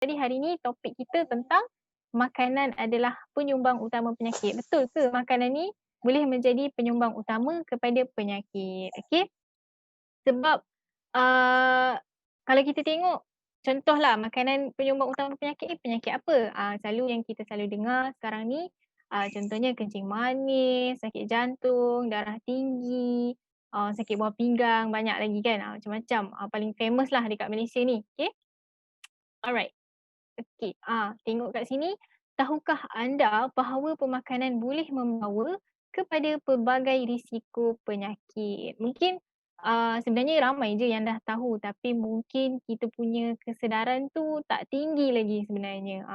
Jadi hari ni topik kita tentang makanan adalah penyumbang utama penyakit. Betul ke makanan ni boleh menjadi penyumbang utama kepada penyakit? Okey. Sebab kalau kita tengok contohlah makanan penyumbang utama penyakit ni penyakit apa? Selalu yang kita selalu dengar sekarang ni contohnya kencing manis, sakit jantung, darah tinggi, sakit buah pinggang, banyak lagi kan. Macam-macam. Paling famous lah dekat Malaysia ni. Okey. Alright. Okey, tengok kat sini, tahukah anda bahawa pemakanan boleh membawa kepada pelbagai risiko penyakit? Mungkin sebenarnya ramai je yang dah tahu tapi mungkin kita punya kesedaran tu tak tinggi lagi sebenarnya.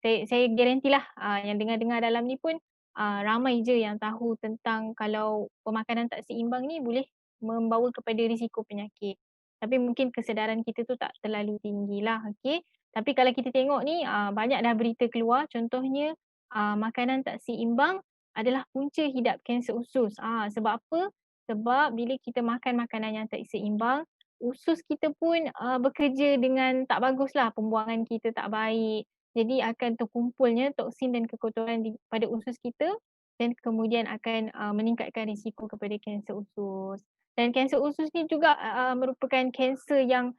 Saya garantilah yang dengar-dengar dalam ni pun ramai je yang tahu tentang kalau pemakanan tak seimbang ni boleh membawa kepada risiko penyakit. Tapi mungkin kesedaran kita tu tak terlalu tinggilah, okey. Tapi kalau kita tengok ni banyak dah berita keluar contohnya makanan tak seimbang adalah punca hidap kanser usus. Sebab apa? Sebab bila kita makan makanan yang tak seimbang, usus kita pun bekerja dengan tak baguslah, pembuangan kita tak baik. Jadi akan terkumpulnya toksin dan kekotoran pada usus kita dan kemudian akan meningkatkan risiko kepada kanser usus. Dan kanser usus ni juga merupakan kanser yang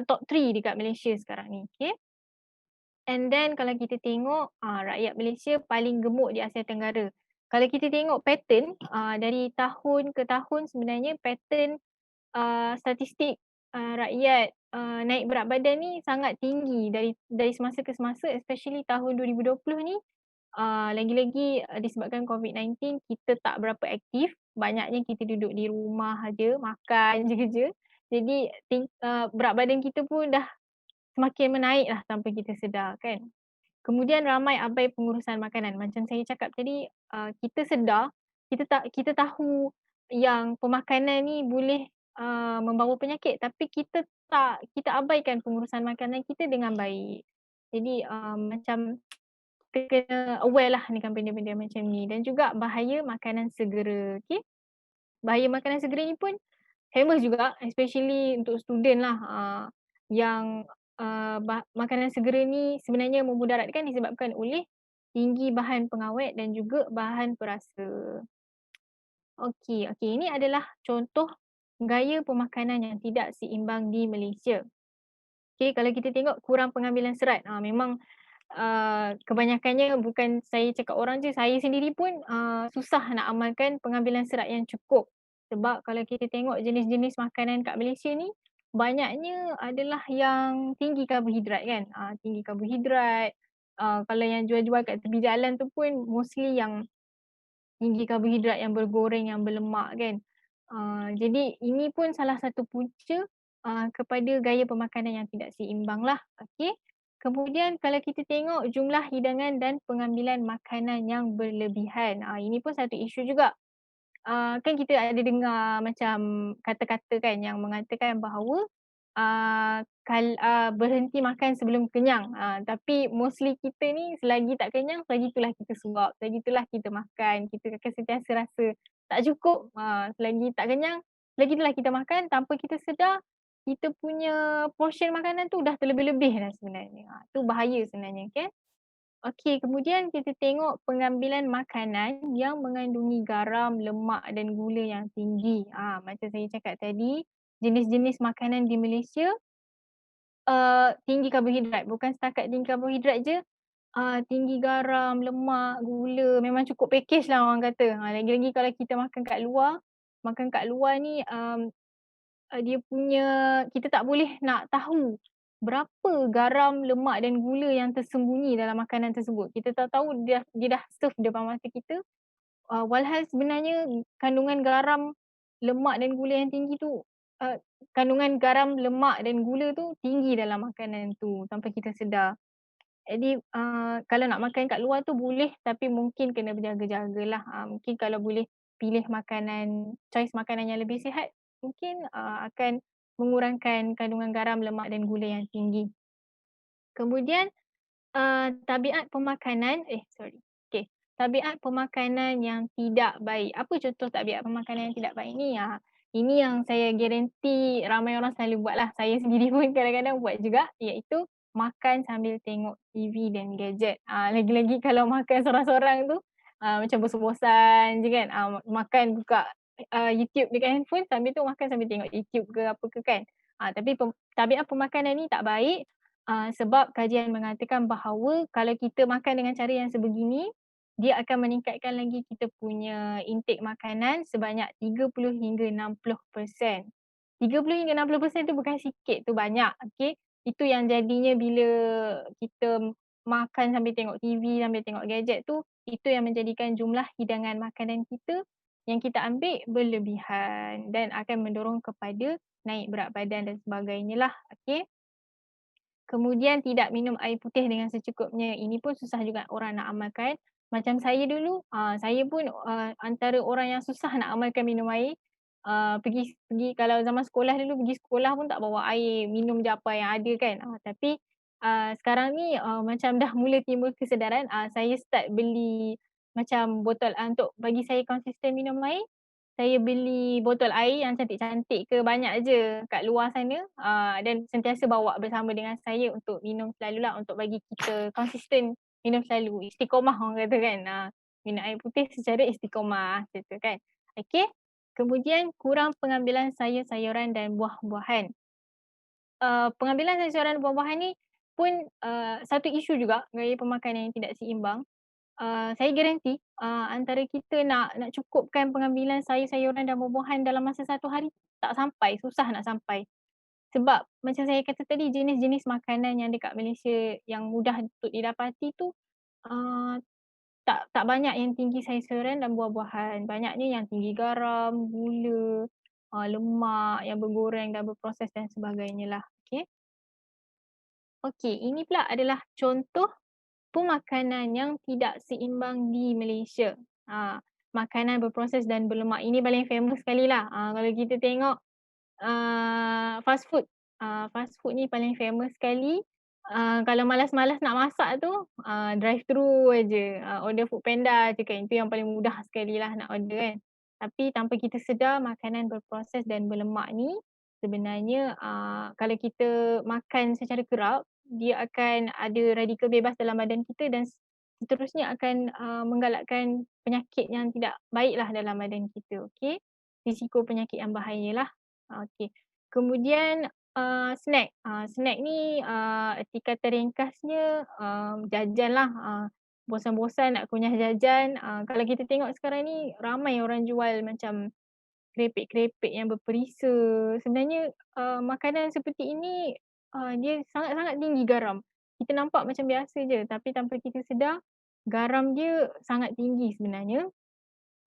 top 3 dekat Malaysia sekarang ni, okey. And then kalau kita tengok rakyat Malaysia paling gemuk di Asia Tenggara. Kalau kita tengok pattern dari tahun ke tahun sebenarnya pattern statistik rakyat naik berat badan ni sangat tinggi dari semasa ke semasa, especially tahun 2020 ni. Lagi-lagi disebabkan COVID-19 kita tak berapa aktif, banyaknya kita duduk di rumah aja, makan je kerja. Jadi berat badan kita pun dah semakin menaik lah tanpa kita sedar kan. Kemudian ramai abai pengurusan makanan. Macam saya cakap tadi, kita sedar, kita tahu yang pemakanan ni boleh membawa penyakit tapi kita abaikan pengurusan makanan kita dengan baik. Jadi macam kita kena aware lah dengan benda-benda macam ni dan juga bahaya makanan segera, okey. Bahaya makanan segera ni pun famous juga especially untuk student lah yang makanan segera ni sebenarnya memudaratkan disebabkan oleh tinggi bahan pengawet dan juga bahan perasa. Okey, ini adalah contoh gaya pemakanan yang tidak seimbang di Malaysia. Okey, kalau kita tengok kurang pengambilan serat, memang kebanyakannya bukan saya cakap orang je, saya sendiri pun susah nak amalkan pengambilan serat yang cukup. Sebab kalau kita tengok jenis-jenis makanan kat Malaysia ni, banyaknya adalah yang tinggi karbohidrat kan. Tinggi karbohidrat, kalau yang jual-jual kat tepi jalan tu pun mostly yang tinggi karbohidrat, yang bergoreng, yang berlemak kan. Jadi ini pun salah satu punca kepada gaya pemakanan yang tidak seimbang lah. Okey. Kemudian kalau kita tengok jumlah hidangan dan pengambilan makanan yang berlebihan. Ini pun satu isu juga. Kan kita ada dengar macam kata-kata kan yang mengatakan bahawa berhenti makan sebelum kenyang. Tapi mostly kita ni selagi tak kenyang, selagi itulah kita suap, selagi itulah kita makan. Kita akan sentiasa rasa tak cukup. Selagi tak kenyang, selagi itulah kita makan tanpa kita sedar kita punya portion makanan tu dah terlebih-lebih dah sebenarnya. Tu bahaya sebenarnya kan. Okey, kemudian kita tengok pengambilan makanan yang mengandungi garam, lemak dan gula yang tinggi. Macam saya cakap tadi, jenis-jenis makanan di Malaysia tinggi karbohidrat. Bukan setakat tinggi karbohidrat je, tinggi garam, lemak, gula, memang cukup package lah orang kata. Lagi-lagi kalau kita makan kat luar ni dia punya kita tak boleh nak tahu berapa garam, lemak dan gula yang tersembunyi dalam makanan tersebut. Kita tahu dia dah serve depan mata kita, walhal sebenarnya kandungan garam, lemak dan gula yang tinggi tu kandungan garam, lemak dan gula tu tinggi dalam makanan tu tanpa kita sedar. Jadi kalau nak makan kat luar tu boleh tapi mungkin kena berjaga-jagalah. Mungkin kalau boleh pilih choice makanan yang lebih sihat, mungkin akan mengurangkan kandungan garam, lemak dan gula yang tinggi. Kemudian tabiat pemakanan tabiat pemakanan yang tidak baik. Apa contoh tabiat pemakanan yang tidak baik ni? Ini yang saya garanti ramai orang selalu buat lah. Saya sendiri pun kadang-kadang buat juga, iaitu makan sambil tengok TV dan gadget. Lagi-lagi kalau makan sorang-sorang tu, macam bosan-bosan je kan, makan buka, YouTube dekat handphone sambil tu makan sambil tengok YouTube ke apa ke kan. Tapi tabiat pemakanan ni tak baik, sebab kajian mengatakan bahawa kalau kita makan dengan cara yang sebegini, dia akan meningkatkan lagi kita punya intake makanan sebanyak 30 hingga 60%. 30 hingga 60% tu bukan sikit, tu banyak, okey. Itu yang jadinya bila kita makan sambil tengok TV, sambil tengok gadget tu, itu yang menjadikan jumlah hidangan makanan kita yang kita ambil berlebihan dan akan mendorong kepada naik berat badan dan sebagainya lah, okey. Kemudian tidak minum air putih dengan secukupnya, ini pun susah juga orang nak amalkan. Macam saya dulu, saya pun, antara orang yang susah nak amalkan minum air. Pergi pergi kalau zaman sekolah dulu pergi sekolah pun tak bawa air, minum je apa yang ada kan. Tapi, sekarang ni, macam dah mula timbul kesedaran, saya start beli macam botol, untuk bagi saya konsisten minum air, saya beli botol air yang cantik-cantik ke banyak je kat luar sana, dan sentiasa bawa bersama dengan saya untuk minum selalulah untuk bagi kita konsisten minum selalu. Istiqomah orang kata kan, minum air putih secara istiqomah macam tu kan. Okey, kemudian kurang pengambilan sayur-sayuran dan buah-buahan. Pengambilan sayur-sayuran dan buah-buahan ni pun, satu isu juga gaya pemakanan yang tidak seimbang. Saya garanti, antara kita nak cukupkan pengambilan sayur-sayuran dan buah-buahan dalam masa satu hari, tak sampai, susah nak sampai. Sebab macam saya kata tadi, jenis-jenis makanan yang dekat Malaysia yang mudah untuk didapati tu, eee, tak tak banyak yang tinggi sayur-sayuran dan buah-buahan. Banyaknya yang tinggi garam, gula, lemak yang bergoreng dan berproses dan sebagainya lah. Okey. Okey, ini pula adalah contoh pemakanan yang tidak seimbang di Malaysia. Makanan berproses dan berlemak ini paling famous sekali lah. Kalau kita tengok, fast food. Fast food ni paling famous sekali. Kalau malas-malas nak masak tu, drive thru aje, order Foodpanda je kan. Itu yang paling mudah sekali lah nak order kan. Tapi tanpa kita sedar makanan berproses dan berlemak ni sebenarnya, kalau kita makan secara kerap, dia akan ada radikal bebas dalam badan kita dan seterusnya akan, menggalakkan penyakit yang tidak baiklah dalam badan kita, okey. Risiko penyakit yang bahayalah. Okey. Kemudian, snack. Snack ni, erti kata ringkasnya, jajanlah, bosan-bosan nak kunyah jajan, kalau kita tengok sekarang ni ramai orang jual macam kerepek-kerepek yang berperisa. Sebenarnya, makanan seperti ini, dia sangat-sangat tinggi garam. Kita nampak macam biasa je, tapi tanpa kita sedar, garam dia sangat tinggi sebenarnya.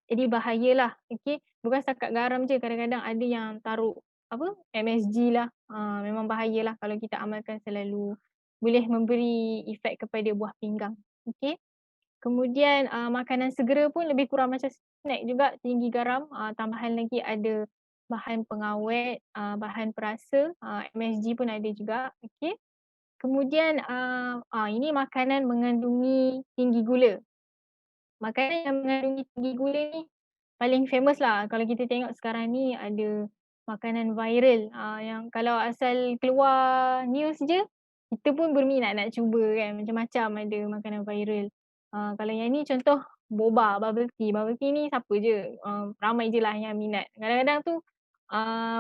Jadi bahayalah, okey. Bukan setakat garam je, kadang-kadang ada yang taruh apa, MSG lah, memang bahayalah kalau kita amalkan selalu. Boleh memberi efek kepada buah pinggang, okey. Kemudian, makanan segera pun lebih kurang macam snack juga, tinggi garam, tambahan lagi ada bahan pengawet, bahan perasa, MSG pun ada juga, okey. Kemudian, ini makanan mengandungi tinggi gula. Makanan yang mengandungi tinggi gula ni paling famous lah kalau kita tengok sekarang ni ada makanan viral, yang kalau asal keluar news je, kita pun berminat nak cuba kan, macam-macam ada makanan viral. Kalau yang ni contoh boba, bubble tea. Bubble tea ni siapa je, ramai je lah yang minat. Kadang-kadang tu,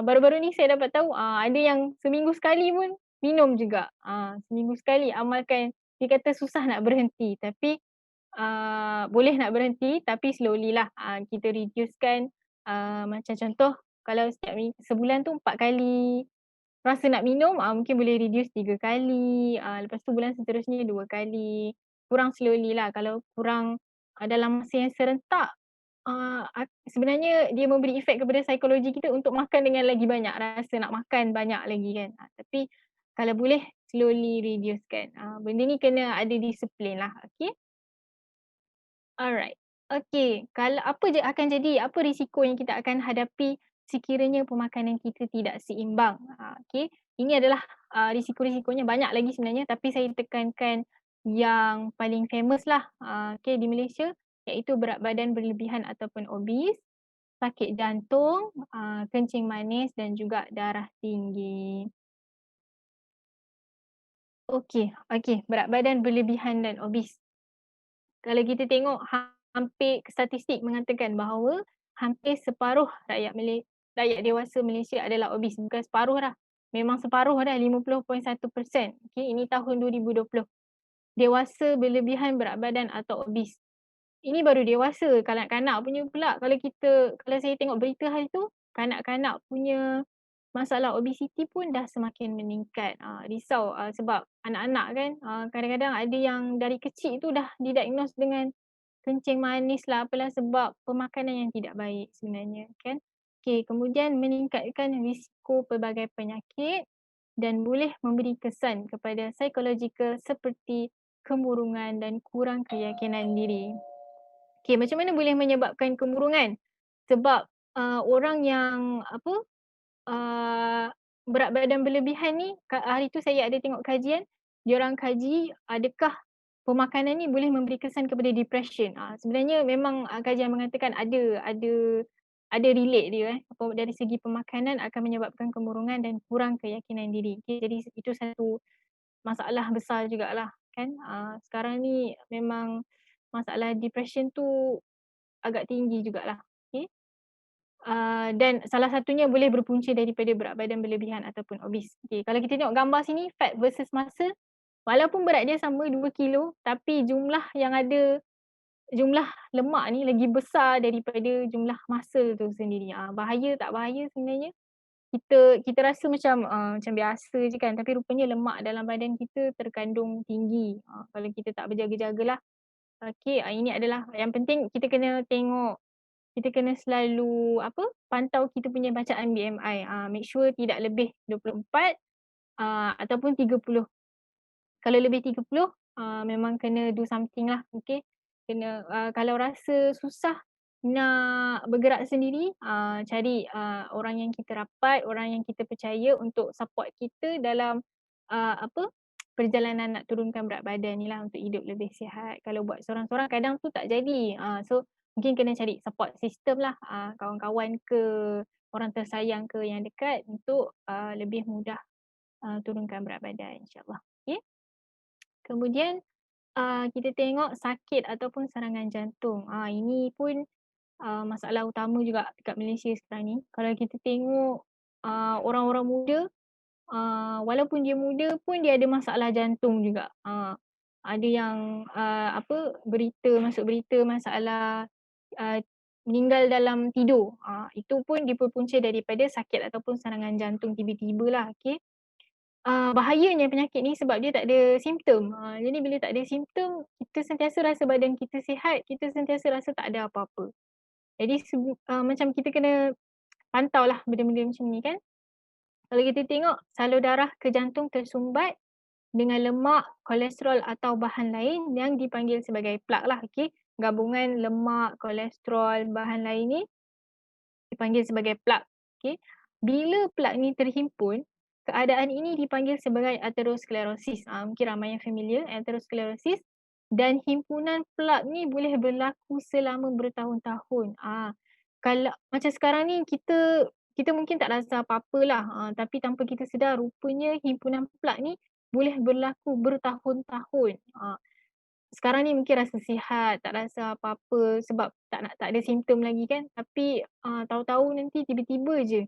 baru-baru ni saya dapat tahu, ada yang seminggu sekali pun minum juga. Seminggu sekali amalkan, dia kata susah nak berhenti tapi boleh nak berhenti tapi slowly lah, kita reducekan, macam contoh kalau setiap sebulan tu 4 kali rasa nak minum, mungkin boleh reduce 3 kali, lepas tu bulan seterusnya 2 kali. Kurang slowly lah, kalau kurang, dalam masa yang serentak, sebenarnya dia memberi efek kepada psikologi kita untuk makan dengan lagi banyak, rasa nak makan banyak lagi kan. Tapi kalau boleh slowly reducekan, benda ni kena ada disiplin lah, okey. Alright. Okey, kalau apa je akan jadi, apa risiko yang kita akan hadapi sekiranya pemakanan kita tidak seimbang? Okey. Ini adalah, risiko-risikonya banyak lagi sebenarnya tapi saya tekankan yang paling famous lah, okey di Malaysia iaitu berat badan berlebihan ataupun obese, sakit jantung, kencing manis dan juga darah tinggi. Okey, berat badan berlebihan dan obes. Kalau kita tengok hampir statistik mengatakan bahawa hampir separuh rakyat dewasa Malaysia adalah obes, bukan separuh dah, memang separuh dah, 50.1%. Okey, ini tahun 2020. Dewasa berlebihan berat badan atau obes. Ini baru dewasa, kanak-kanak punya pula kalau saya tengok berita hari tu, kanak-kanak punya masalah obesiti pun dah semakin meningkat. Risau, sebab anak-anak kan, kadang-kadang ada yang dari kecil tu dah didiagnose dengan kencing manis lah, apalah sebab pemakanan yang tidak baik sebenarnya kan. Okey, kemudian meningkatkan risiko pelbagai penyakit dan boleh memberi kesan kepada psikologikal seperti kemurungan dan kurang keyakinan diri. Okey, macam mana boleh menyebabkan kemurungan? Sebab, orang yang uh, berat badan berlebihan ni, hari tu saya ada tengok kajian, diorang kaji adakah pemakanan ni boleh memberi kesan kepada depression. Sebenarnya memang, kajian mengatakan ada relate dia dari segi pemakanan akan menyebabkan kemurungan dan kurang keyakinan diri. Okey, jadi itu satu masalah besar jugalah kan. Sekarang ni memang masalah depression tu agak tinggi jugalah. Okey. Dan salah satunya boleh berpunca daripada berat badan berlebihan ataupun obes. Okey, kalau kita tengok gambar sini fat versus massa, walaupun berat dia sama 2 kilo, tapi jumlah lemak ni lagi besar daripada jumlah massa tu sendiri. Bahaya tak bahaya sebenarnya? Kita rasa macam biasa je kan, tapi rupanya lemak dalam badan kita terkandung tinggi. Kalau kita tak berjaga-jagalah. Okey, ini adalah yang penting, kita kena selalu pantau kita punya bacaan BMI. Make sure tidak lebih 24 ataupun 30. Kalau lebih 30, memang kena do something lah, okey. Kalau rasa susah nak bergerak sendiri, cari orang yang kita rapat, orang yang kita percaya untuk support kita dalam perjalanan nak turunkan berat badan ni lah, untuk hidup lebih sihat. Kalau buat sorang-sorang kadang tu tak jadi. So mungkin kena cari support system lah, kawan-kawan ke, orang tersayang ke yang dekat untuk lebih mudah turunkan berat badan, insyaAllah. Okey. Kemudian kita tengok sakit ataupun serangan jantung. Ini pun masalah utama juga dekat Malaysia sekarang ni. Kalau kita tengok orang-orang muda, walaupun dia muda pun dia ada masalah jantung juga. Ada yang masuk berita masalah uh, meninggal dalam tidur. Itu pun diperpunca daripada sakit ataupun serangan jantung tiba-tiba lah. Okay. Bahayanya penyakit ni sebab dia tak ada simptom. Jadi bila tak ada simptom, kita sentiasa rasa badan kita sihat, kita sentiasa rasa tak ada apa-apa. Jadi macam kita kena pantaulah benda-benda macam ni kan. Kalau kita tengok salur darah ke jantung tersumbat dengan lemak, kolesterol atau bahan lain yang dipanggil sebagai plak lah. Okay. Gabungan lemak, kolesterol, bahan lain ni dipanggil sebagai plak. Okay. Bila plak ni terhimpun, keadaan ini dipanggil sebagai aterosklerosis. Mungkin ramai yang familiar aterosklerosis, dan himpunan plak ni boleh berlaku selama bertahun-tahun. Kalau macam sekarang ni kita mungkin tak rasa apa-apa lah, tapi tanpa kita sedar rupanya himpunan plak ni boleh berlaku bertahun-tahun. Sekarang ni mungkin rasa sihat, tak rasa apa-apa sebab tak ada simptom lagi kan, tapi tahu-tahu nanti tiba-tiba je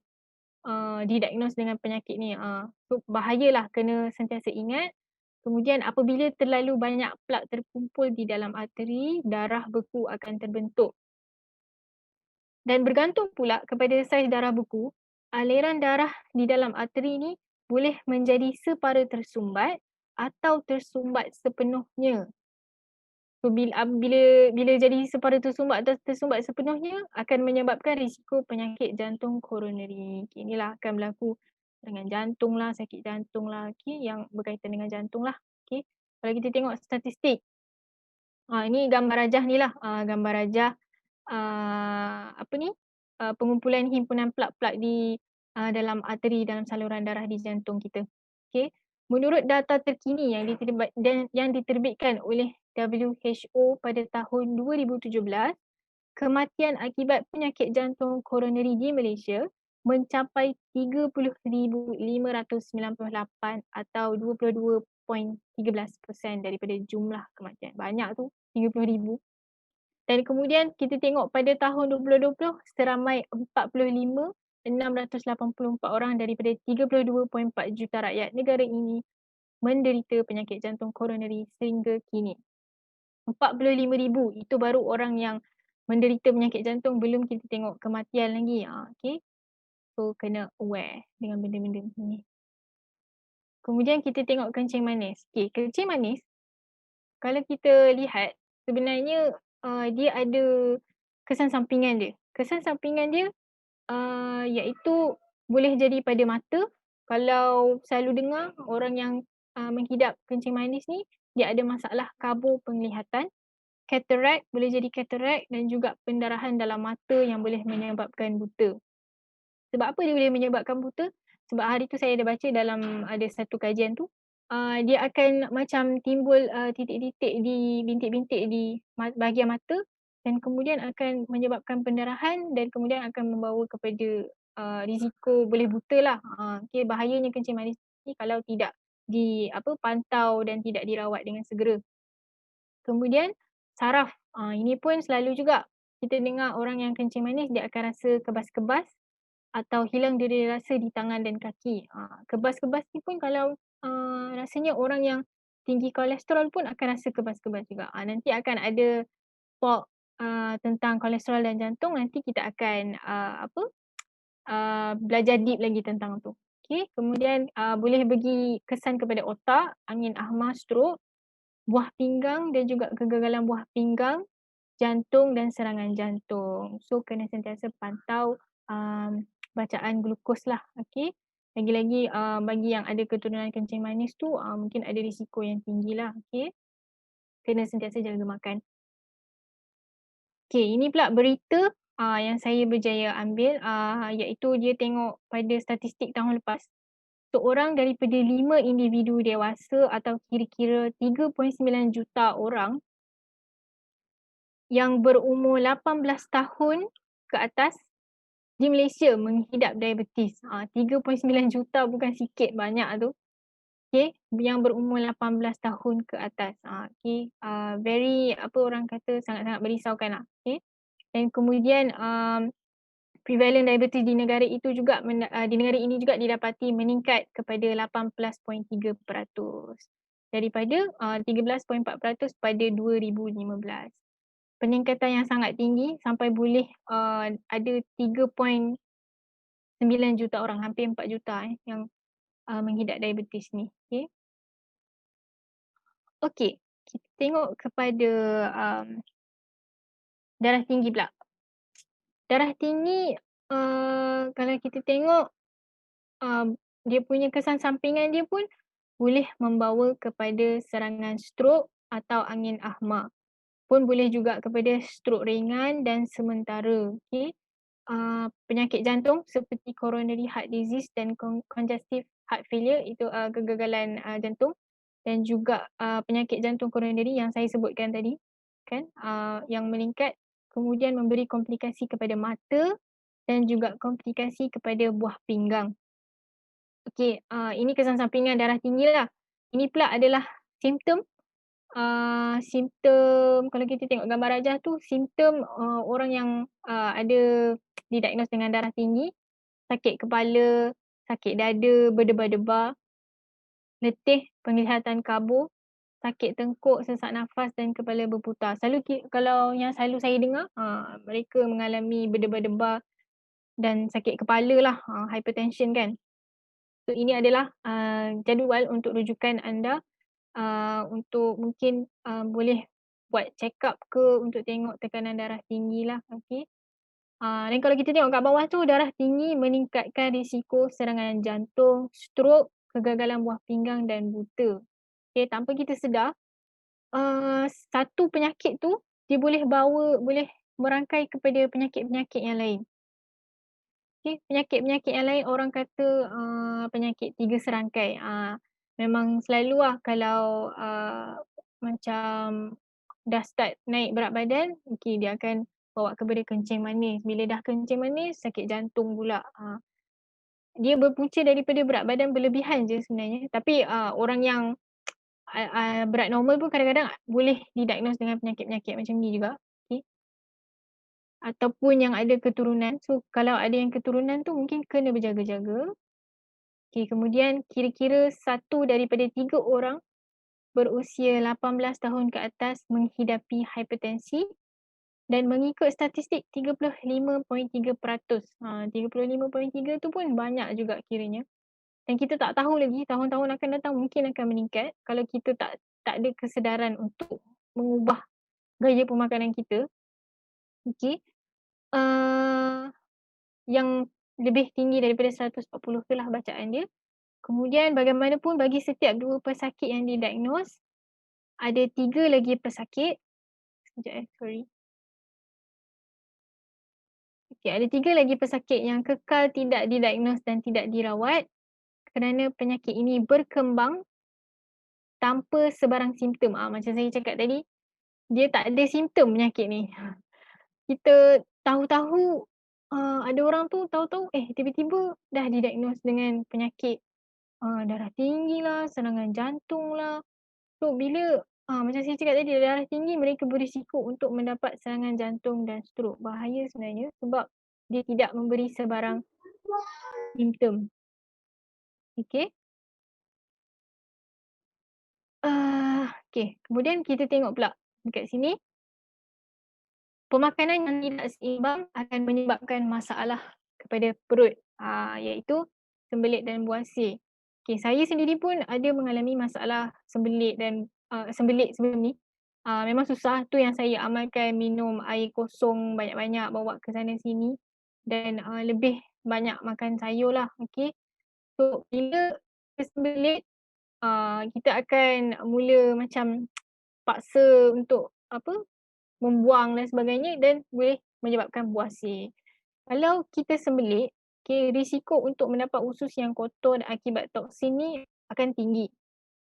didiagnose dengan penyakit ni. So bahayalah, kena sentiasa ingat. Kemudian apabila terlalu banyak plak terkumpul di dalam arteri, darah beku akan terbentuk. Dan bergantung pula kepada saiz darah beku, aliran darah di dalam arteri ni boleh menjadi separa tersumbat atau tersumbat sepenuhnya. So bila jadi separa tersumbat atau tersumbat sepenuhnya akan menyebabkan risiko penyakit jantung koroneri. Inilah akan berlaku dengan jantung lah, sakit jantung lah, yang berkaitan dengan jantung lah. Kalau kita tengok statistik, ini gambar rajah ni lah, gambar rajah pengumpulan himpunan plak-plak di dalam arteri, dalam saluran darah di jantung kita. Okey. Menurut data terkini yang diterbitkan oleh WHO pada tahun 2017, kematian akibat penyakit jantung koroneri di Malaysia mencapai 30,598 atau 22% 18.13% daripada jumlah kematian. Banyak tu, 30,000. Dan kemudian kita tengok pada tahun 2020 seramai 45,684 orang daripada 32.4 juta rakyat negara ini menderita penyakit jantung koronari sehingga kini. 45,000 itu baru orang yang menderita penyakit jantung, belum kita tengok kematian lagi. Okay. So kena aware dengan benda-benda ni. Kemudian kita tengok kencing manis. Okay, kencing manis kalau kita lihat sebenarnya dia ada kesan sampingan dia. Kesan sampingan dia iaitu boleh jadi pada mata. Kalau selalu dengar orang yang menghidap kencing manis ni, dia ada masalah kabur penglihatan. Cataract, boleh jadi cataract dan juga pendarahan dalam mata yang boleh menyebabkan buta. Sebab apa dia boleh menyebabkan buta? Sebab hari tu saya ada baca dalam ada satu kajian tu, dia akan macam timbul titik-titik di bintik-bintik di bahagian mata dan kemudian akan menyebabkan pendarahan dan kemudian akan membawa kepada risiko boleh buta lah. Okay, bahayanya kencing manis ni kalau tidak pantau dan tidak dirawat dengan segera. Kemudian saraf, ini pun selalu juga kita dengar orang yang kencing manis dia akan rasa kebas-kebas atau hilang daya rasa di tangan dan kaki. Kebas-kebas ni pun kalau rasanya orang yang tinggi kolesterol pun akan rasa kebas-kebas juga. Nanti akan ada talk tentang kolesterol dan jantung, nanti kita akan belajar deep lagi tentang tu. Okay. Kemudian boleh bagi kesan kepada otak, angin ahma, stroke, buah pinggang dan juga kegagalan buah pinggang, jantung dan serangan jantung. So kena sentiasa pantau bacaan glukos lah. Okay. Lagi-lagi bagi yang ada keturunan kencing manis tu mungkin ada risiko yang tinggi lah. Okay. Kena sentiasa jaga makan. Okay, ini pula berita yang saya berjaya ambil iaitu dia tengok pada statistik tahun lepas. Seorang daripada 5 individu dewasa atau kira-kira 3.9 juta orang yang berumur 18 tahun ke atas di Malaysia menghidap diabetes. 3.9 juta bukan sikit, banyak tu. Okay, yang berumur 18 tahun ke atas. Okay, very orang kata sangat-sangat berisaukan lah. Okay. Dan kemudian prevalent diabetes di negara itu juga di negara ini juga didapati meningkat kepada 18.3% daripada 13.4% pada 2015. Peningkatan yang sangat tinggi sampai boleh ada 3.9 juta orang, hampir 4 juta yang menghidap diabetes ni. Okay. Okay, kita tengok kepada darah tinggi pula. Darah tinggi kalau kita tengok dia punya kesan sampingan dia pun boleh membawa kepada serangan stroke atau angin ahma. Pun boleh juga kepada stroke ringan dan sementara. Okay. Penyakit jantung seperti coronary heart disease dan congestive heart failure, itu kegagalan jantung, dan juga penyakit jantung koronari yang saya sebutkan tadi kan, yang meningkat kemudian memberi komplikasi kepada mata dan juga komplikasi kepada buah pinggang. Okey, ini kesan sampingan darah tinggi lah. Ini pula adalah simptom kalau kita tengok gambar rajah tu, simptom orang yang ada didiagnose dengan darah tinggi, sakit kepala, sakit dada, berdebar-debar, letih, penglihatan kabur, sakit tengkuk, sesak nafas dan kepala berputar. Kalau yang selalu saya dengar, mereka mengalami berdebar-debar dan sakit kepala lah, hypertension kan. So ini adalah jadual untuk rujukan anda untuk mungkin boleh buat check up ke untuk tengok tekanan darah tinggi lah. Okay. Dan kalau kita tengok kat bawah tu, darah tinggi meningkatkan risiko serangan jantung, stroke, kegagalan buah pinggang dan buta. Okay, tanpa kita sedar, satu penyakit tu dia boleh merangkai kepada penyakit-penyakit yang lain. Okay, penyakit-penyakit yang lain orang kata penyakit 3 serangkai. Memang selalu lah kalau macam dah start naik berat badan, okay, dia akan bawa kepada kencing manis. Bila dah kencing manis, sakit jantung pula. Dia berpunca daripada berat badan berlebihan je sebenarnya. Tapi orang yang berat normal pun kadang-kadang boleh didiagnose dengan penyakit-penyakit macam ni juga, okey. Ataupun yang ada keturunan. So, kalau ada yang keturunan tu mungkin kena berjaga-jaga. Okey, kemudian kira-kira 1 daripada 3 orang berusia 18 tahun ke atas menghidapi hipertensi dan mengikut statistik 35.3%. 35.3 tu pun banyak juga kiranya. Dan kita tak tahu lagi tahun-tahun akan datang mungkin akan meningkat kalau kita tak ada kesedaran untuk mengubah gaya pemakanan kita. Okey. Yang lebih tinggi daripada 140 tu lah bacaan dia. Kemudian bagaimanapun bagi setiap 2 pesakit yang didiagnose, ada 3 lagi pesakit, sekejap sorry. Okey, ada 3 lagi pesakit yang kekal tidak didiagnose dan tidak dirawat kerana penyakit ini berkembang tanpa sebarang simptom. Macam saya cakap tadi, dia tak ada simptom penyakit ni. Kita tahu-tahu, ada orang tu tahu-tahu tiba-tiba dah didiagnose dengan penyakit darah tinggi lah, serangan jantung lah. So bila macam saya cakap tadi, darah tinggi mereka berisiko untuk mendapat serangan jantung dan strok. Bahaya sebenarnya sebab dia tidak memberi sebarang simptom. Okey. Okey, kemudian kita tengok pula dekat sini, pemakanan yang tidak seimbang akan menyebabkan masalah kepada perut, iaitu sembelit dan buasir. Okey, saya sendiri pun ada mengalami masalah sembelit dan sembelit sebelum ni. Memang susah, tu yang saya amalkan minum air kosong banyak-banyak, bawa ke sana sini dan lebih banyak makan sayur lah, okey. So bila tersembelit, kita akan mula macam paksa untuk membuang dan sebagainya dan boleh menyebabkan buasir. Kalau kita sembelit, okey, risiko untuk mendapat usus yang kotor dan akibat toksin ni akan tinggi.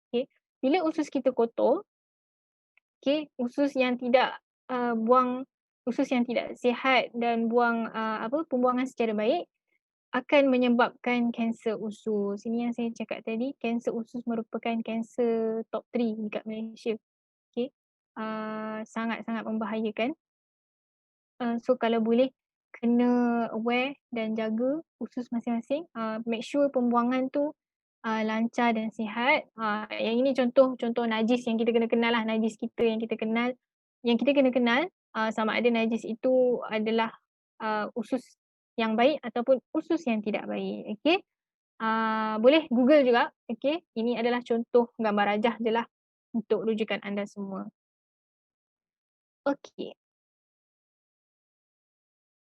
Okey. Bila usus kita kotor, okey, usus yang tidak buang usus yang tidak sihat dan buang pembuangan secara baik akan menyebabkan kanser usus. Ini yang saya cakap tadi, kanser usus merupakan kanser top 3 dekat Malaysia. Okey. Sangat-sangat membahayakan. So kalau boleh kena aware dan jaga usus masing-masing. Make sure pembuangan tu lancar dan sihat. Yang ini contoh najis yang kita kena kenal lah, najis kita yang kita kenal. Yang kita kena kenal sama ada najis itu adalah usus yang baik ataupun usus yang tidak baik. Okey. Boleh Google juga. Okey. Ini adalah contoh gambar rajah je lah untuk rujukan anda semua. Okey.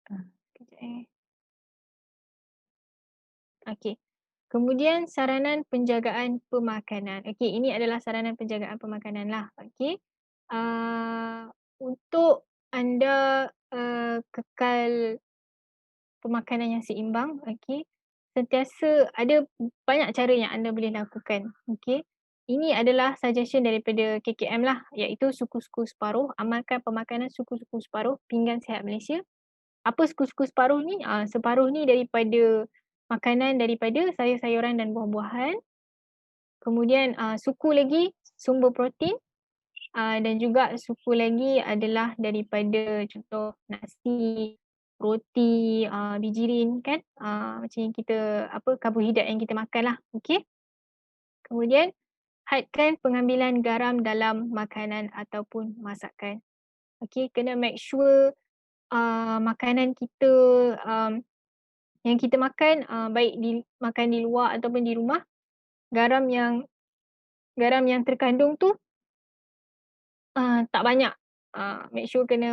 Sekejap Okey. Kemudian saranan penjagaan pemakanan. Okey, ini adalah saranan penjagaan pemakanan lah. Okey. Untuk anda kekal pemakanan yang seimbang, okey, sentiasa ada banyak cara yang anda boleh lakukan. Okey. Ini adalah suggestion daripada KKM lah, iaitu suku-suku separuh. Amalkan pemakanan suku-suku separuh Pinggan Sihat Malaysia. Apa suku-suku separuh ni? Separuh ni daripada makanan daripada sayur-sayuran dan buah-buahan. Kemudian suku lagi sumber protein dan juga suku lagi adalah daripada contoh nasi, roti, bijirin kan. Macam yang kita karbohidrat yang kita makan lah. Okey. Kemudian hadkan pengambilan garam dalam makanan ataupun masakan. Okey, kena make sure makanan kita yang kita makan baik makan di luar ataupun di rumah, garam yang terkandung tu tak banyak. Make sure kena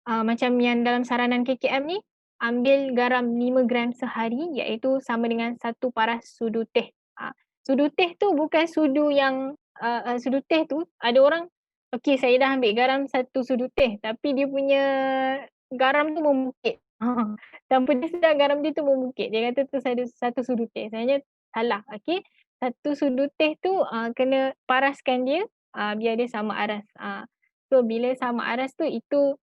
macam yang dalam saranan KKM ni, ambil garam 5 gram sehari iaitu sama dengan 1 paras sudu teh. Sudu teh tu bukan sudu yang sudu teh tu ada orang, okey saya dah ambil garam 1 sudu teh tapi dia punya garam tu membukit. Tanpa dia sedar garam dia tu membukit. Dia kata tu satu sudu teh. Sebenarnya salah, okey. 1 sudu teh tu kena paraskan dia biar dia sama aras. So bila sama aras tu itu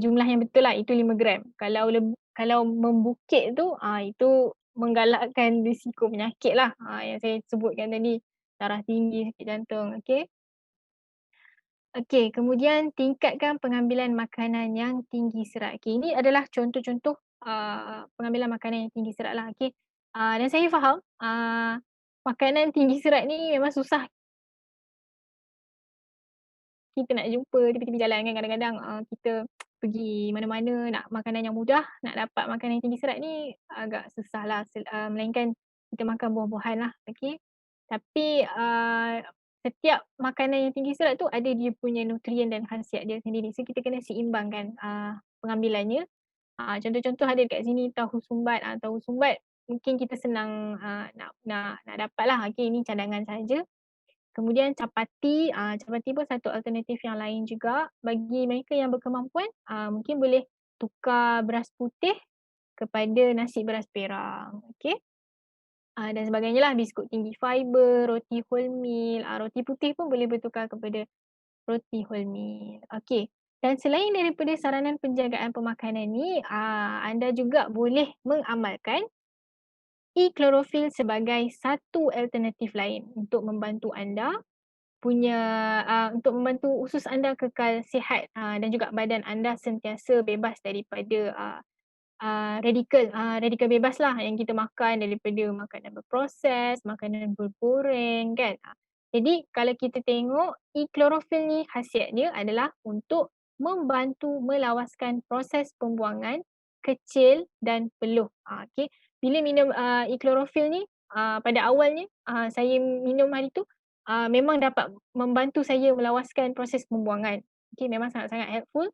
jumlah yang betul lah, itu 5 gram. Kalau membukit tu itu menggalakkan risiko penyakit lah yang saya sebutkan tadi. darah tinggi, sakit jantung, okey. Okey, kemudian tingkatkan pengambilan makanan yang tinggi serat. Okey, ini adalah contoh-contoh, pengambilan makanan yang tinggi serat lah, okey. Dan saya faham, makanan tinggi serat ni memang susah kita nak jumpa di tepi-tepi jalan kan kadang-kadang, kita pergi mana-mana nak makanan yang mudah, nak dapat makanan yang tinggi serat ni agak susahlah melainkan kita makan buah-buahan lah, okey. Tapi, setiap makanan yang tinggi serat tu ada dia punya nutrien dan khasiat dia sendiri. So, kita kena seimbangkan, pengambilannya. Contoh-contoh ada dekat sini tahu sumbat, tahu sumbat mungkin kita senang, nak dapat lah, okey ini cadangan saja. Kemudian capati pun satu alternatif yang lain juga bagi mereka yang berkemampuan, mungkin boleh tukar beras putih kepada nasi beras perang, okey. Dan sebagainya lah, biskut tinggi fiber, roti wholemeal, roti putih pun boleh bertukar kepada roti wholemeal, okey. Dan selain daripada saranan penjagaan pemakanan ni, anda juga boleh mengamalkan E-Chlorophyll sebagai satu alternatif lain untuk membantu anda punya untuk membantu usus anda kekal sihat, dan juga badan anda sentiasa bebas daripada radikal bebaslah yang kita makan daripada makanan berproses, makanan bergoreng kan. Jadi kalau kita tengok E-Chlorophyll ni khasiat dia adalah untuk membantu melawaskan proses pembuangan kecil dan peluh. Okey. Bila minum E-Chlorophyll ni pada awalnya saya minum hari tu memang dapat membantu saya melawaskan proses pembuangan. Okey, memang sangat-sangat helpful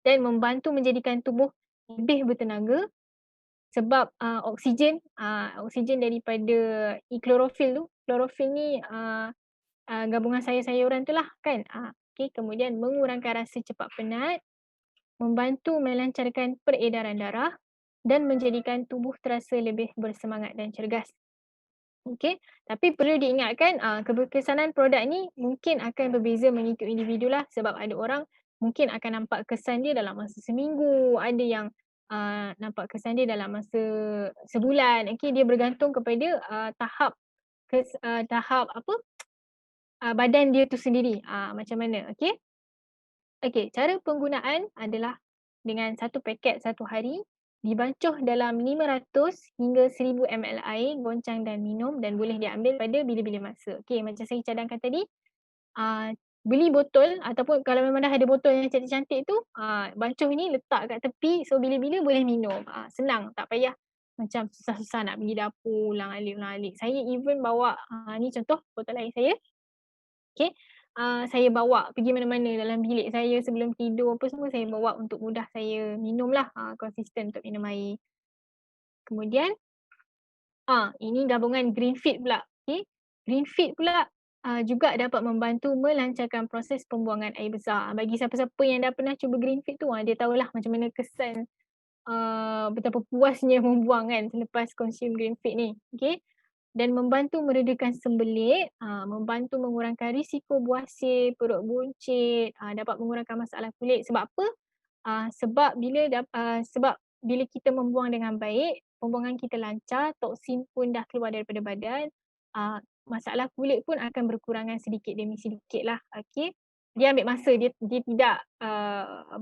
dan membantu menjadikan tubuh lebih bertenaga sebab oksigen daripada E-Chlorophyll tu, chlorophyll ni gabungan sayur-sayuran tu lah kan. Okey, kemudian mengurangkan rasa cepat penat, membantu melancarkan peredaran darah dan menjadikan tubuh terasa lebih bersemangat dan cergas. Okey, tapi perlu diingatkan, keberkesanan produk ni mungkin akan berbeza mengikut individu lah sebab ada orang mungkin akan nampak kesan dia dalam masa seminggu, ada yang nampak kesan dia dalam masa sebulan. Okey, dia bergantung kepada tahap apa, badan dia tu sendiri, macam mana, okey. Okey, cara penggunaan adalah dengan satu paket satu hari, dibancuh dalam 500 hingga 1000 ml air, goncang dan minum dan boleh diambil pada bila-bila masa. Okey, macam saya cadangkan tadi, beli botol ataupun kalau memang dah ada botol yang cantik-cantik tu, bancuh ni letak kat tepi, so bila-bila boleh minum. Senang, tak payah macam susah-susah nak pergi dapur, ulang-alik. Saya even bawa, ni contoh botol air saya, okey. Saya bawa pergi mana-mana dalam bilik saya sebelum tidur apa semua saya bawa untuk mudah saya minumlah, konsisten untuk minum air. Kemudian, ini gabungan Greenfit pula, okey. Greenfit pula, juga dapat membantu melancarkan proses pembuangan air besar. Bagi siapa-siapa yang dah pernah cuba Greenfit tu, dia tahulah macam mana kesan, betapa puasnya membuang kan selepas consume Greenfit ni, okey. Dan membantu meredakan sembelit, membantu mengurangkan risiko buasir, perut buncit, dapat mengurangkan masalah kulit. Sebab apa? Sebab bila kita membuang dengan baik, pembuangan kita lancar, toksin pun dah keluar daripada badan, masalah kulit pun akan berkurangan sedikit demi sedikit lah, okey. Dia ambil masa, dia tidak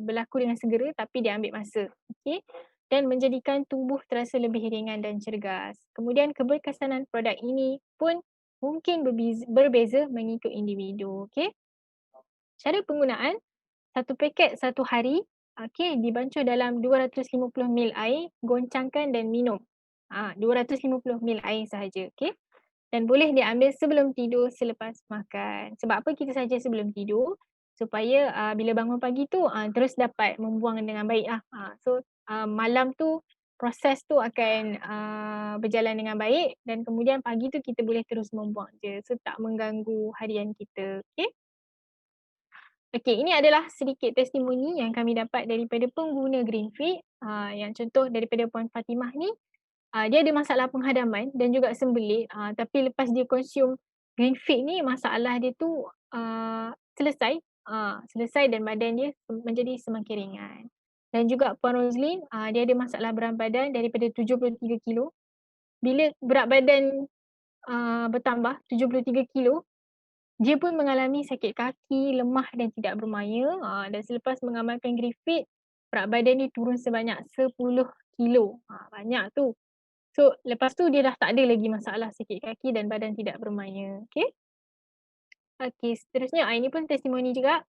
berlaku dengan segera tapi dia ambil masa, okey. Dan menjadikan tubuh terasa lebih ringan dan cergas. Kemudian keberkesanan produk ini pun mungkin berbeza mengikut individu, okey. Cara penggunaan, satu paket satu hari, okey, dibancuh dalam 250 ml air, goncangkan dan minum. 250 ml air sahaja, okey. Dan boleh diambil sebelum tidur selepas makan. Sebab apa kita saja sebelum tidur? Supaya bila bangun pagi tu terus dapat membuang dengan baik lah. So malam tu proses tu akan berjalan dengan baik dan kemudian pagi tu kita boleh terus membuang je. So tak mengganggu harian kita, okey. Okey, ini adalah sedikit testimoni yang kami dapat daripada pengguna Greenfit. Yang contoh daripada Puan Fatimah ni, dia ada masalah penghadaman dan juga sembelit, tapi lepas dia consume Greenfit ni masalah dia tu selesai, selesai dan badan dia menjadi semakin ringan. Dan juga Puan Roslin, dia ada masalah berat badan daripada 73 kilo. Bila berat badan bertambah 73 kilo. Dia pun mengalami sakit kaki, lemah dan tidak bermaya. Dan selepas mengamalkan Griffith, berat badan dia turun sebanyak 10 kilo. Banyak tu. So, lepas tu dia dah tak ada lagi masalah sakit kaki dan badan tidak bermaya. Okay. Okey, seterusnya ini pun testimoni juga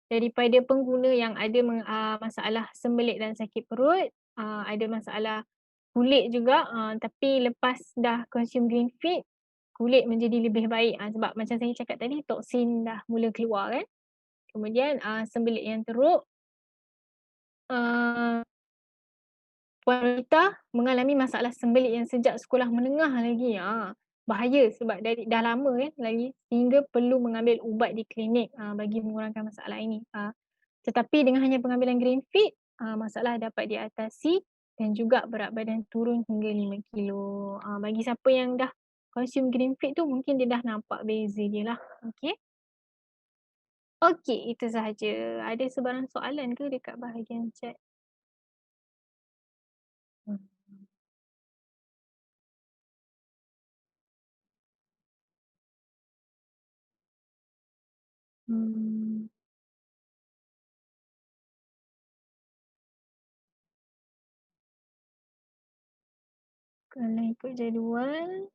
daripada pengguna yang ada masalah sembelit dan sakit perut, ada masalah kulit juga, tapi lepas dah consume Greenfit, kulit menjadi lebih baik sebab macam saya cakap tadi toksin dah mula keluar kan. Kemudian sembelit yang teruk, uh, Puan Rita mengalami masalah sembelit yang sejak sekolah menengah lagi. Bahaya sebab dah lama lagi sehingga perlu mengambil ubat di klinik bagi mengurangkan masalah ini. Tetapi dengan hanya pengambilan Greenfit, masalah dapat diatasi dan juga berat badan turun hingga 5 kilo. Bagi siapa yang dah consume Greenfit tu mungkin dia dah nampak beza dia lah. Okey. Okey, itu sahaja. Ada sebarang soalan ke dekat bahagian chat? Hmm. Kalau ikut jadual,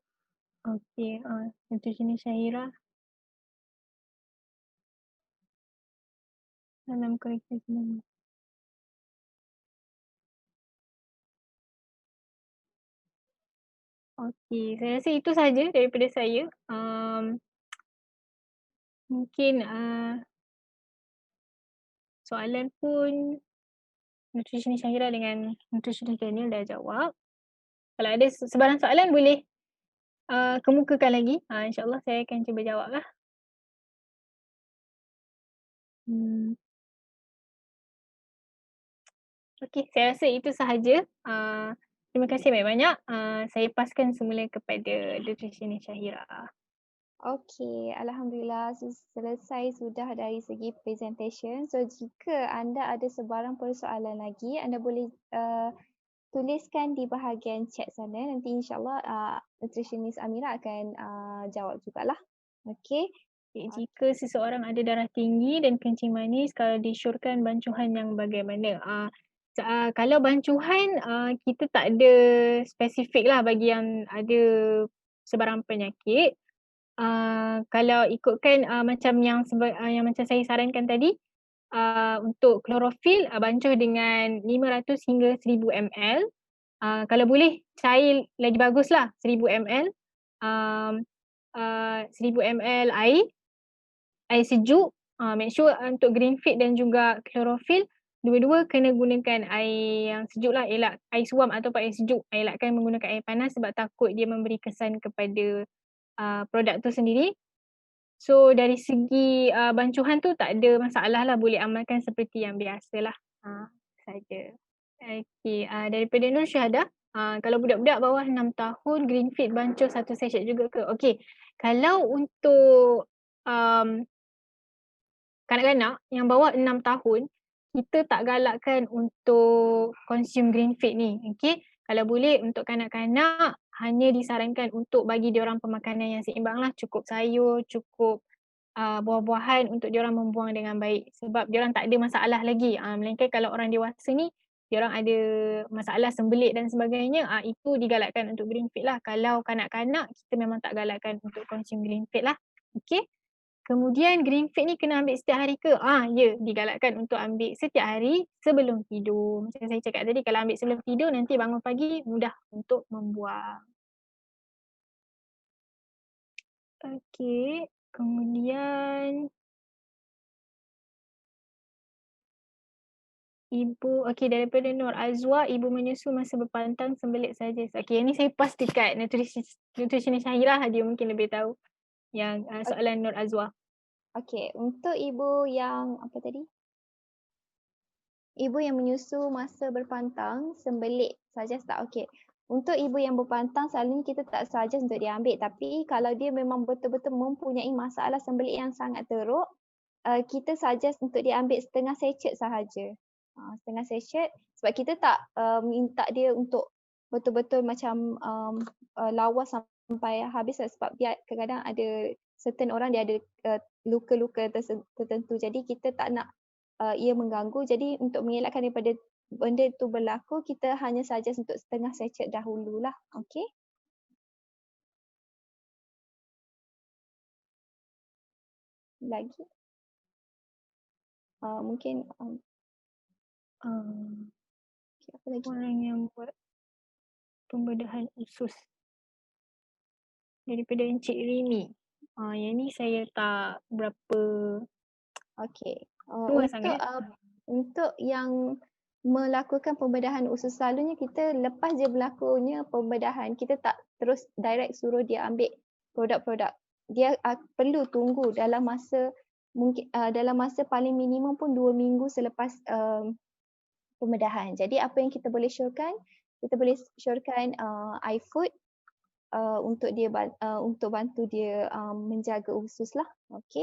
okey, nutritionist Syahira dalam kurikulum. Okey, saya rasa itu sahaja daripada saya. Mungkin soalan pun nutritionist Syahira dengan nutritionist Daniel dah jawab. Kalau ada sebarang soalan boleh kemukakan lagi. InsyaAllah saya akan cuba jawab lah. Okey, saya rasa itu sahaja. Terima kasih banyak-banyak. Saya paskan semula kepada nutritionist Syahira. Okey, Alhamdulillah selesai sudah dari segi presentation. So jika anda ada sebarang persoalan lagi, anda boleh tuliskan di bahagian chat sana. Nanti insyaAllah nutritionist Amira akan jawab jugalah. Okey. Jika seseorang ada darah tinggi dan kencing manis, kalau disyorkan bancuhan yang bagaimana? Kalau bancuhan, kita tak ada spesifik lah bagi yang ada sebarang penyakit. Kalau ikutkan macam yang macam saya sarankan tadi, untuk klorofil bancuh dengan 500 hingga 1000 ml. Kalau boleh cair lagi baguslah 1000 ml. 1000 ml air sejuk. Make sure untuk Greenfit dan juga klorofil dua-dua kena gunakan air yang sejuk lah, elak air suam ataupun air sejuk. Elakkan menggunakan air panas sebab takut dia memberi kesan kepada produk tu sendiri. So dari segi bancuhan tu tak ada masalah lah, boleh amalkan seperti yang biasa lah. Saja. Okey, daripada Nur Syahada, kalau budak-budak bawah 6 tahun Greenfit bancuh satu sachet juga ke? Okey, kalau untuk kanak-kanak yang bawah 6 tahun, kita tak galakkan untuk consume Greenfit ni. Okey, kalau boleh untuk kanak-kanak hanya disarankan untuk bagi diorang pemakanan yang seimbang lah, cukup sayur, cukup buah-buahan untuk diorang membuang dengan baik sebab diorang tak ada masalah lagi. Melainkan kalau orang dewasa ni diorang ada masalah sembelit dan sebagainya, itu digalakkan untuk Greenfit lah. Kalau kanak-kanak kita memang tak galakkan untuk consume Greenfit lah. Okey. Kemudian Greenfit ni kena ambil setiap hari ke? Ya, digalakkan untuk ambil setiap hari sebelum tidur. Macam saya cakap tadi, kalau ambil sebelum tidur nanti bangun pagi mudah untuk membuang. Okey, kemudian okey, daripada Nur Azwa, ibu menyusu masa berpantang sembelit saja. Okey, yang ni saya pass dekat nutritionist Syahira, dia mungkin lebih tahu yang soalan Nur Azwa. Okey, untuk ibu yang apa tadi? Ibu yang menyusu masa berpantang sembelit saja tak? Okey. Untuk ibu yang berpantang selalunya kita tak suggest untuk diambil, tapi kalau dia memang betul-betul mempunyai masalah sembelit yang sangat teruk, kita suggest untuk diambil setengah sachet sahaja. Setengah sachet sebab kita tak minta dia untuk betul-betul macam lawas sampai habis lah, sebab dia kadang-kadang ada certain orang dia ada luka-luka tertentu. Jadi kita tak nak ia mengganggu. Jadi untuk mengelakkan daripada benda itu berlaku, kita hanya suggest untuk setengah sachet dahululah. Okey. Lagi mungkin Um, apa lagi? orang yang buat pembedahan usus daripada Encik Rini. Yang ni saya tak berapa Okey. tua sangat. Untuk yang melakukan pembedahan usus, selalunya kita lepas je berlakunya pembedahan, kita tak terus direct suruh dia ambil produk-produk. Dia perlu tunggu dalam masa mungkin dalam masa paling minimum pun 2 minggu selepas pembedahan. Jadi apa yang kita boleh syorkan, kita boleh syorkan iFood untuk dia untuk bantu dia menjaga usus lah. Okey.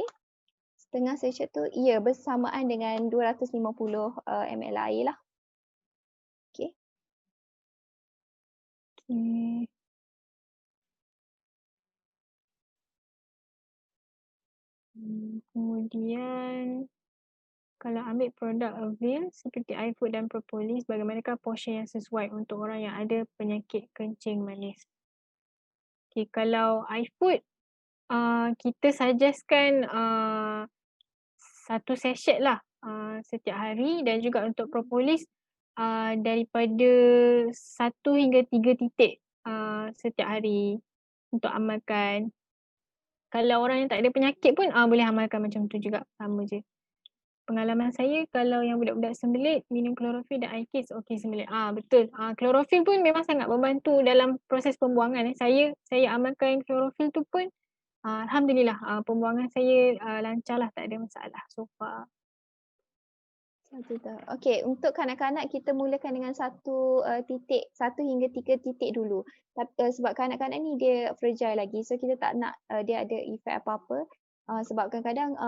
Setengah sachet tu bersamaan dengan 250 ml air lah. Okey. Okay. Kemudian kalau ambil produk Avil seperti iFood dan Propolis, bagaimanakah portion yang sesuai untuk orang yang ada penyakit kencing manis? Okay, kalau iFood, kita suggestkan 1 sachet lah setiap hari, dan juga untuk Propolis daripada 1 hingga 3 titik setiap hari untuk amalkan. Kalau orang yang tak ada penyakit pun boleh amalkan macam tu juga, sama je. Pengalaman saya kalau yang budak-budak sembelit minum klorofil dan air kes okey sembelit. Betul. Klorofil pun memang sangat membantu dalam proses pembuangan. Saya amalkan klorofil tu pun alhamdulillah pembuangan saya lancarlah, tak ada masalah so far. Okey, untuk kanak-kanak kita mulakan dengan 1 titik, 1 hingga 3 titik dulu. Sebab kanak-kanak ni dia fragile lagi, so kita tak nak dia ada efek apa-apa. Sebab kadang-kadang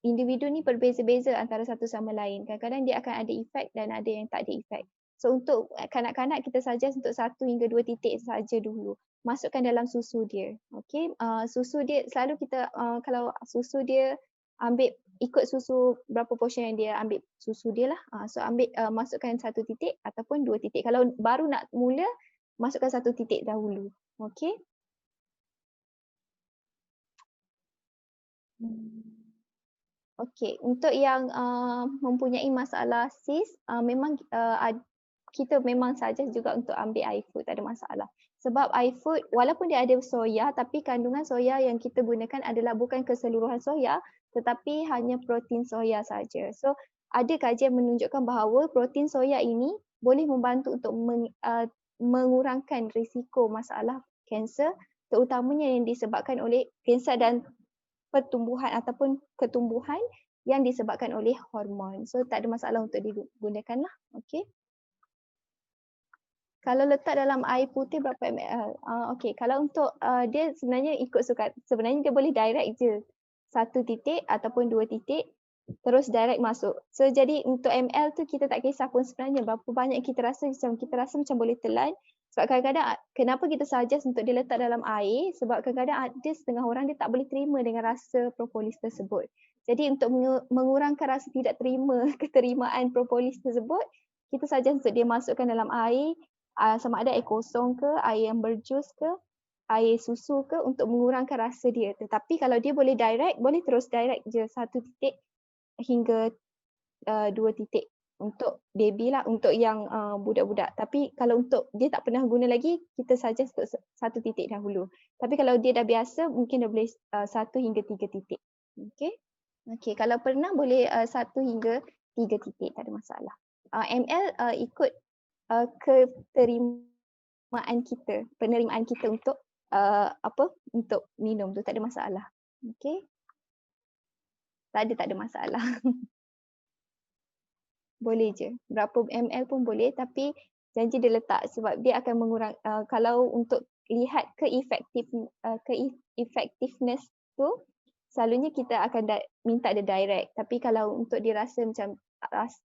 individu ni berbeza-beza antara satu sama lain. Kadang-kadang dia akan ada efek dan ada yang tak ada efek. So untuk kanak-kanak kita suggest untuk 1 hingga 2 titik saja dulu. Masukkan dalam susu dia. Okey, susu dia selalu kita kalau susu dia ambil ikut susu berapa portion yang dia ambil susu dia lah. So masukkan 1 titik ataupun 2 titik. Kalau baru nak mula, masukkan 1 titik dahulu. Okey. Okey, untuk yang mempunyai masalah sis, memang kita memang suggest juga untuk ambil iFood, tak ada masalah. Sebab iFood walaupun dia ada soya, tapi kandungan soya yang kita gunakan adalah bukan keseluruhan soya, tetapi hanya protein soya saja. So ada kajian menunjukkan bahawa protein soya ini boleh membantu untuk mengurangkan risiko masalah kanser, terutamanya yang disebabkan oleh kanser dan pertumbuhan ataupun ketumbuhan yang disebabkan oleh hormon. So tak ada masalah untuk digunakan lah. Okey. Kalau letak dalam air putih berapa ml? Okey, kalau untuk dia sebenarnya ikut sukat. Sebenarnya dia boleh direct je 1 titik ataupun 2 titik terus direct masuk. So jadi untuk ml tu kita tak kisah pun sebenarnya berapa banyak kita rasa macam boleh telan. Sebab kadang-kadang kenapa kita suggest untuk dia letak dalam air, sebab kadang-kadang ada setengah orang dia tak boleh terima dengan rasa propolis tersebut. Jadi untuk mengurangkan rasa tidak terima keterimaan propolis tersebut, kita suggest untuk dia masukkan dalam air, sama ada air kosong ke, air yang berjus ke, air susu ke, untuk mengurangkan rasa dia. Tetapi kalau dia boleh direct, boleh terus direct je 1 titik hingga 2 titik untuk baby lah, untuk yang budak-budak. Tapi kalau untuk dia tak pernah guna lagi, kita suggest untuk 1 titik dahulu. Tapi kalau dia dah biasa, mungkin dah boleh 1 hingga 3 titik. Okey. Okey, kalau pernah boleh 1 hingga 3 titik, tak ada masalah. ml ikut keterimaan kita, penerimaan kita untuk untuk minum tu, tak ada masalah. Okey. Tak ada masalah. Boleh je. Berapa ml pun boleh, tapi janji dia letak sebab dia akan mengurang kalau untuk lihat ke-effectiveness tu, selalunya kita akan minta dia direct. Tapi kalau untuk dia rasa macam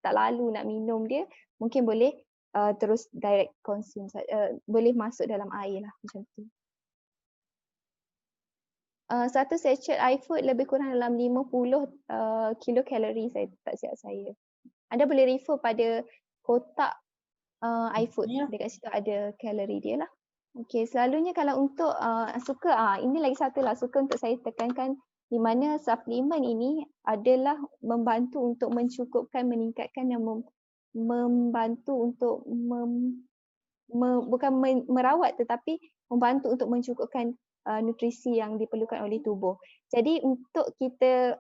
tak lalu nak minum dia, mungkin boleh terus direct consume, boleh masuk dalam air lah macam tu. Satu sachet iFood lebih kurang dalam 50 kilokalori, saya tak silap saya. Anda boleh refer pada kotak iFood, dekat situ ada kalori dia lah. Okey, selalunya kalau untuk ini lagi satu lah, suka untuk saya tekankan di mana suplemen ini adalah membantu untuk mencukupkan, meningkatkan dan membantu untuk bukan merawat tetapi membantu untuk mencukupkan nutrisi yang diperlukan oleh tubuh. Jadi untuk kita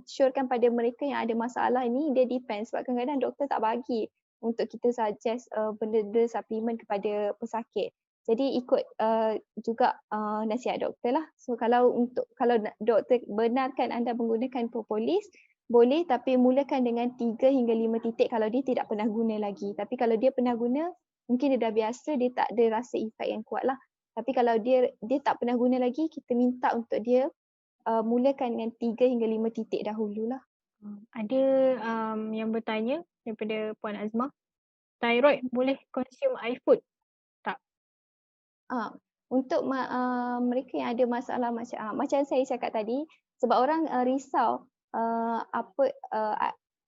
syorkan pada mereka yang ada masalah ini, dia depends sebab kadang-kadang doktor tak bagi untuk kita suggest benda-benda suplemen kepada pesakit. Jadi ikut juga nasihat doktor lah. So kalau doktor benarkan anda menggunakan propolis, boleh, tapi mulakan dengan 3 hingga 5 titik kalau dia tidak pernah guna lagi. Tapi kalau dia pernah guna, mungkin dia dah biasa, dia tak ada rasa efek yang kuat lah. Tapi kalau dia tak pernah guna lagi, kita minta untuk dia mulakan dengan 3 hingga 5 titik dahululah. Ada yang bertanya daripada Puan Azmah, thyroid boleh consume iFood tak? Untuk mereka yang ada masalah macam saya cakap tadi, sebab orang risau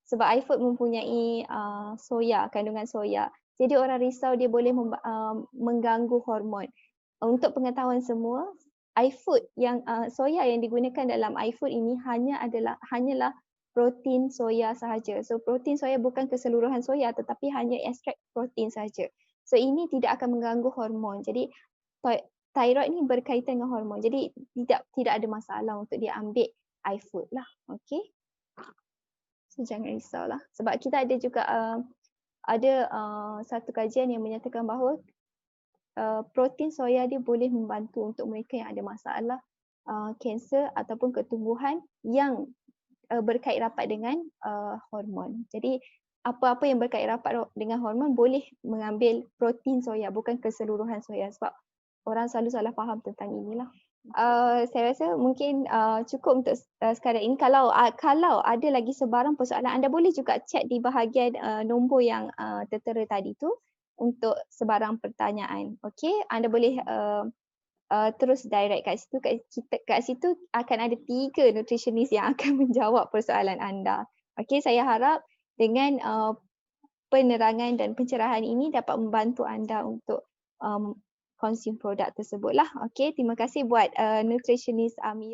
sebab iFood mempunyai soya, kandungan soya. Jadi orang risau dia boleh mengganggu hormon. Untuk pengetahuan semua, iFood yang soya yang digunakan dalam iFood ini hanyalah protein soya sahaja. So protein soya bukan keseluruhan soya tetapi hanya ekstrak protein sahaja. So ini tidak akan mengganggu hormon. Jadi thyroid ni berkaitan dengan hormon. Jadi tidak ada masalah untuk dia ambil iFood lah. Okey. So jangan risaulah. Sebab kita ada juga ada satu kajian yang menyatakan bahawa protein soya dia boleh membantu untuk mereka yang ada masalah kanser ataupun ketumbuhan yang berkait rapat dengan hormon. Jadi apa-apa yang berkait rapat dengan hormon boleh mengambil protein soya, bukan keseluruhan soya, sebab orang selalu salah faham tentang inilah. Saya rasa mungkin cukup untuk sekadar ini. Kalau ada lagi sebarang persoalan, anda boleh juga chat di bahagian nombor yang tertera tadi tu untuk sebarang pertanyaan. Okey, anda boleh terus direct kat situ. Kat situ akan ada 3 nutritionist yang akan menjawab persoalan anda. Okey, saya harap dengan penerangan dan pencerahan ini dapat membantu anda untuk consume produk tersebut lah. Okey, terima kasih buat nutritionist Amira.